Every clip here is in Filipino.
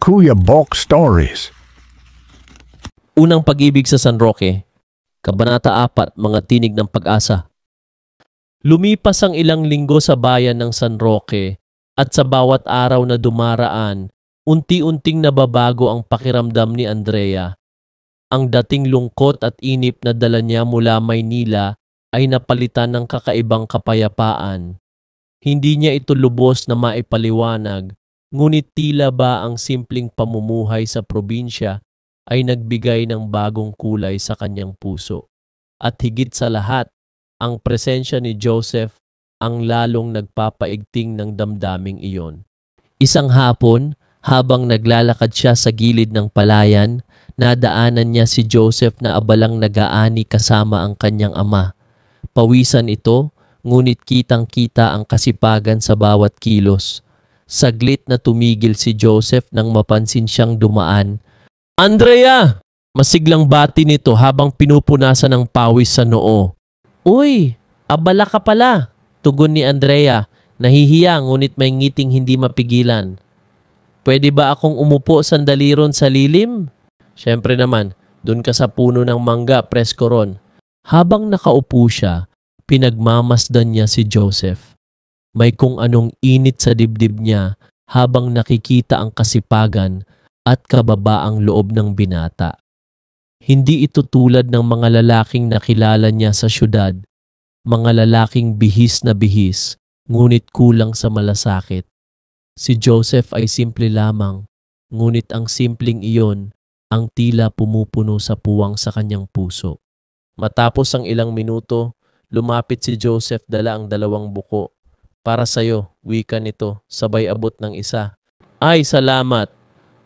Kuya Bok Stories. Unang pag-ibig sa San Roque, Kabanata 4, Mga Tinig ng Pag-asa. Lumipas ang ilang linggo sa bayan ng San Roque at sa bawat araw na dumaraan, unti-unting nababago ang pakiramdam ni Andrea. Ang dating lungkot at inip na dala niya mula Maynila ay napalitan ng kakaibang kapayapaan. Hindi niya ito lubos na maipaliwanag, ngunit tila ba ang simpleng pamumuhay sa probinsya ay nagbigay ng bagong kulay sa kanyang puso. At higit sa lahat, ang presensya ni Joseph ang lalong nagpapaigting ng damdaming iyon. Isang hapon, habang naglalakad siya sa gilid ng palayan, nadaanan niya si Joseph na abalang nag-aani kasama ang kanyang ama. Pawisan ito, ngunit kitang-kita ang kasipagan sa bawat kilos. Saglit na tumigil si Joseph nang mapansin siyang dumaan. "Andrea!" Masiglang bati nito habang pinupunasan ng pawis sa noo. "Uy, abala ka pala," tugon ni Andrea, nahihiya ngunit may ngiting hindi mapigilan. "Pwede ba akong umupo sandali ron sa lilim?" "Siyempre naman, dun ka sa puno ng mangga, presko ron." Habang nakaupo siya, pinagmamasdan niya si Joseph. May kung anong init sa dibdib niya habang nakikita ang kasipagan at kababaang loob ng binata. Hindi ito tulad ng mga lalaking nakilala niya sa syudad, mga lalaking bihis na bihis, ngunit kulang sa malasakit. Si Joseph ay simple lamang, ngunit ang simpleng iyon ang tila pumupuno sa puwang sa kanyang puso. Matapos ang ilang minuto, lumapit si Joseph dala ang 2 buko. "Para sa'yo," wika nito, sabay abot ng isa. "Ay, salamat."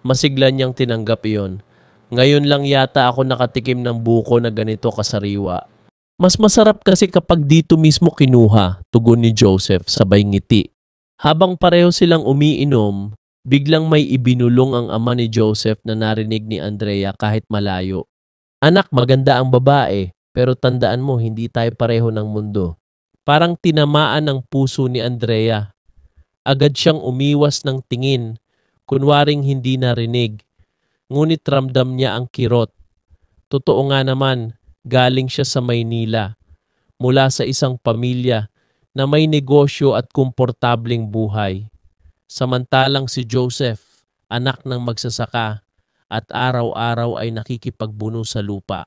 Masigla niyang tinanggap iyon. "Ngayon lang yata ako nakatikim ng buko na ganito kasariwa." "Mas masarap kasi kapag dito mismo kinuha," tugon ni Joseph sabay ngiti. Habang pareho silang umiinom, biglang may ibinulong ang ama ni Joseph na narinig ni Andrea kahit malayo. "Anak, maganda ang babae, pero tandaan mo hindi tayo pareho ng mundo." Parang tinamaan ang puso ni Andrea. Agad siyang umiwas ng tingin, kunwaring hindi narinig. Ngunit ramdam niya ang kirot. Totoo nga naman, galing siya sa Maynila, mula sa isang pamilya na may negosyo at komportabling buhay. Samantalang si Joseph, anak ng magsasaka, at araw-araw ay nakikipagbuno sa lupa.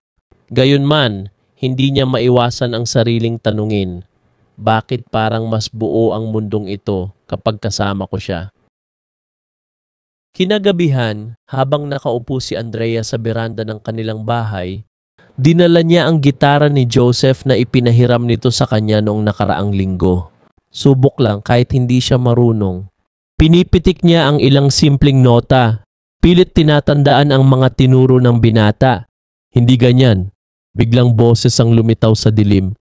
Gayunman, hindi niya maiwasan ang sariling tanungin. Bakit parang mas buo ang mundong ito kapag kasama ko siya? Kinagabihan, habang nakaupo si Andrea sa beranda ng kanilang bahay, dinala niya ang gitara ni Joseph na ipinahiram nito sa kanya noong nakaraang linggo. Subok lang kahit hindi siya marunong. Pinipitik niya ang ilang simpleng nota. Pilit tinatandaan ang mga tinuro ng binata. Hindi ganyan. Biglang boses ang lumitaw sa dilim.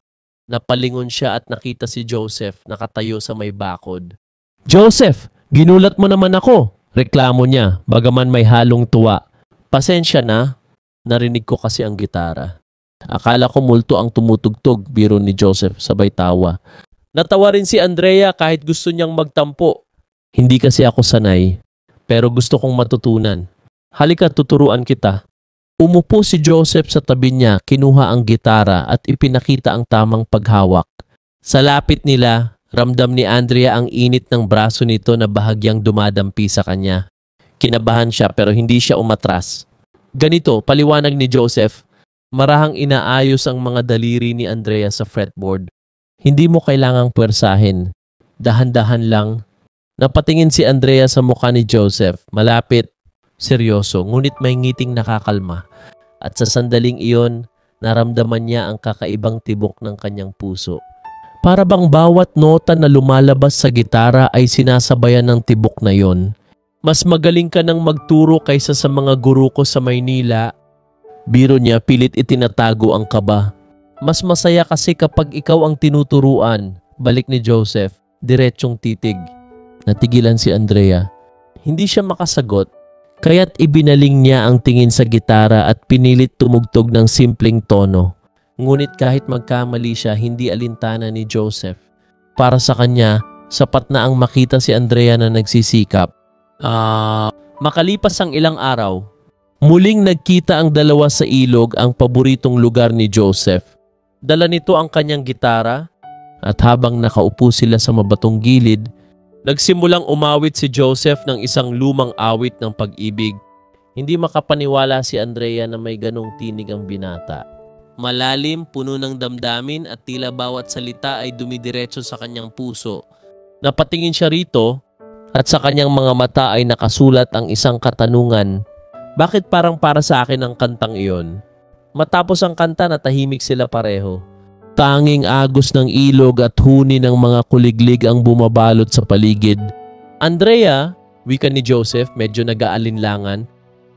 Napalingon siya at nakita si Joseph nakatayo sa may bakod. "Joseph, ginulat mo naman ako!" reklamo niya, bagaman may halong tuwa. "Pasensya na, narinig ko kasi ang gitara." "Akala ko multo ang tumutugtog," biro ni Joseph sabay tawa. Natawa rin si Andrea kahit gusto niyang magtampo. "Hindi kasi ako sanay, pero gusto kong matutunan. Halika, tuturuan kita." Umupo si Joseph sa tabi niya, kinuha ang gitara at ipinakita ang tamang paghawak. Sa lapit nila, ramdam ni Andrea ang init ng braso nito na bahagyang dumadampi sa kanya. Kinabahan siya pero hindi siya umatras. "Ganito," paliwanag ni Joseph, marahang inaayos ang mga daliri ni Andrea sa fretboard. "Hindi mo kailangang puwersahin. Dahan-dahan lang." Napatingin si Andrea sa mukha ni Joseph, malapit, seryoso, ngunit may ngiting nakakalma. At sa sandaling iyon, naramdaman niya ang kakaibang tibok ng kanyang puso. Para bang bawat nota na lumalabas sa gitara ay sinasabayan ng tibok na yon. "Mas magaling ka nang magturo kaysa sa mga guro ko sa Maynila." Biro niya, pilit itinatago ang kaba. "Mas masaya kasi kapag ikaw ang tinuturuan," balik ni Joseph, diretsyong titig. Natigilan si Andrea. Hindi siya makasagot, kaya't ibinaling niya ang tingin sa gitara at pinilit tumugtog ng simpleng tono. Ngunit kahit magkamali siya, hindi alintana ni Joseph. Para sa kanya, sapat na ang makita si Andrea na nagsisikap. Makalipas ang ilang araw, muling nagkita ang dalawa sa ilog, ang paboritong lugar ni Joseph. Dala nito ang kanyang gitara at habang nakaupo sila sa mabatong gilid, nagsimulang umawit si Joseph ng isang lumang awit ng pag-ibig. Hindi makapaniwala si Andrea na may ganong tinig ang binata. Malalim, puno ng damdamin at tila bawat salita ay dumidiretso sa kanyang puso. Napatingin siya rito at sa kanyang mga mata ay nakasulat ang isang katanungan. Bakit parang para sa akin ang kantang iyon? Matapos ang kanta, natahimik sila pareho. Tanging agos ng ilog at huni ng mga kuliglig ang bumabalot sa paligid. Andrea, wika ni Joseph, medyo nag-aalinlangan.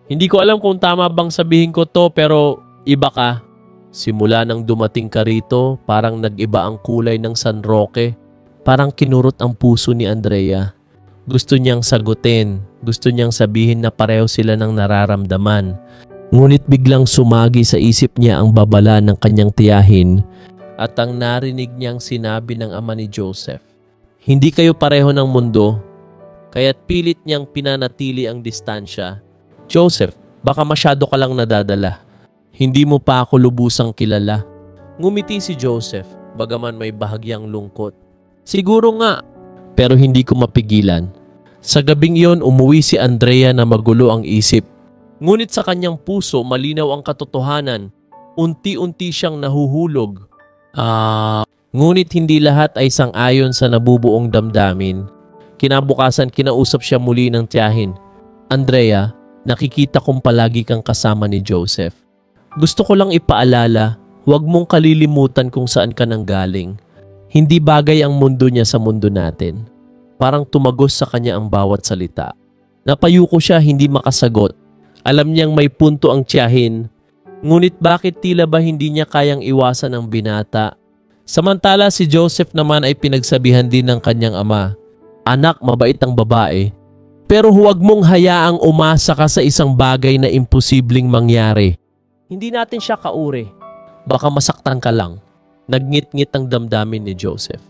Hindi ko alam kung tama bang sabihin ko to, pero iba ka. Simula nang dumating ka rito, parang nag-iba ang kulay ng San Roque. Parang kinurot ang puso ni Andrea. Gusto niyang sagutin, gusto niyang sabihin na pareho sila ng nararamdaman. Ngunit biglang sumagi sa isip niya ang babala ng kanyang tiyahin at ang narinig niyang sinabi ng ama ni Joseph. Hindi kayo pareho ng mundo, kaya't pilit niyang pinanatili ang distansya. Joseph, baka masyado ka lang nadadala. Hindi mo pa ako lubusang kilala. Ngumiti si Joseph, bagaman may bahagyang lungkot. Siguro nga, pero hindi ko mapigilan. Sa gabing iyon, umuwi si Andrea na magulo ang isip. Ngunit sa kanyang puso, malinaw ang katotohanan. Unti-unti siyang nahuhulog. Ngunit hindi lahat ay sang-ayon sa nabubuong damdamin. Kinabukasan, kinausap siya muli ng tiyahin. Andrea, nakikita kong palagi kang kasama ni Joseph. Gusto ko lang ipaalala, huwag mong kalilimutan kung saan ka nanggaling. Hindi bagay ang mundo niya sa mundo natin. Parang tumagos sa kanya ang bawat salita. Napayuko siya, hindi makasagot. Alam niyang may punto ang tiyahin. Ngunit bakit tila ba hindi niya kayang iwasan ang binata? Samantala si Joseph naman ay pinagsabihan din ng kanyang ama. Anak, mabait ang babae. Pero huwag mong hayaang umasa ka sa isang bagay na imposibleng mangyari. Hindi natin siya kauri. Baka masaktan ka lang. Nagngit-ngit ang damdamin ni Joseph.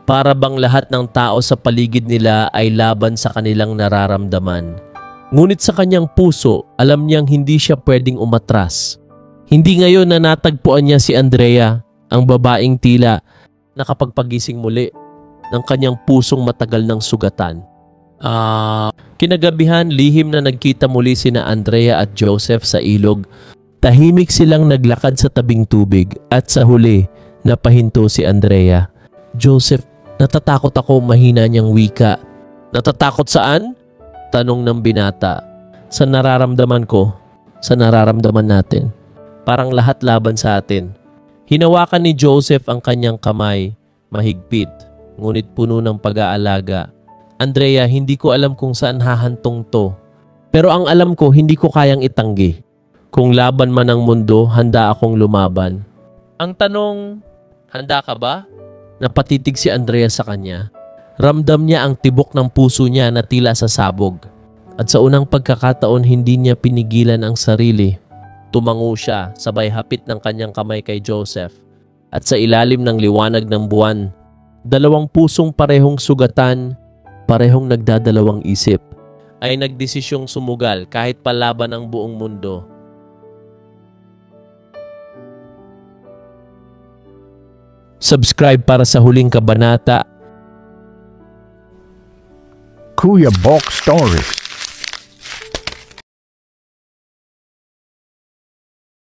Para bang lahat ng tao sa paligid nila ay laban sa kanilang nararamdaman. Ngunit sa kanyang puso, alam niyang hindi siya pwedeng umatras. Hindi ngayon na natagpuan niya si Andrea, ang babaeng tila nakapagpagising muli ng kanyang pusong matagal ng sugatan. Kinagabihan, lihim na nagkita muli sina Andrea at Joseph sa ilog. Tahimik silang naglakad sa tabing tubig at sa huli, napahinto si Andrea. Joseph, natatakot ako, mahina niyang wika. Natatakot saan? Tanong ng binata. Sa nararamdaman ko, sa nararamdaman natin. Parang lahat laban sa atin. Hinawakan ni Joseph ang kanyang kamay, mahigpit, ngunit puno ng pag-aalaga. Andrea, hindi ko alam kung saan hahantong to. Pero ang alam ko, hindi ko kayang itanggi. Kung laban man ang mundo, handa akong lumaban. Ang tanong, handa ka ba? Napatitig si Andrea sa kanya. Ramdam niya ang tibok ng puso niya na tila sasabog. At sa unang pagkakataon, hindi niya pinigilan ang sarili. Tumango siya, sabay hapit ng kanyang kamay kay Joseph. At sa ilalim ng liwanag ng buwan, dalawang pusong parehong sugatan, parehong nagdadalawang isip, ay nagdesisyong sumugal kahit palaban ang buong mundo. Subscribe para sa huling kabanata. Kuya Bok Stories.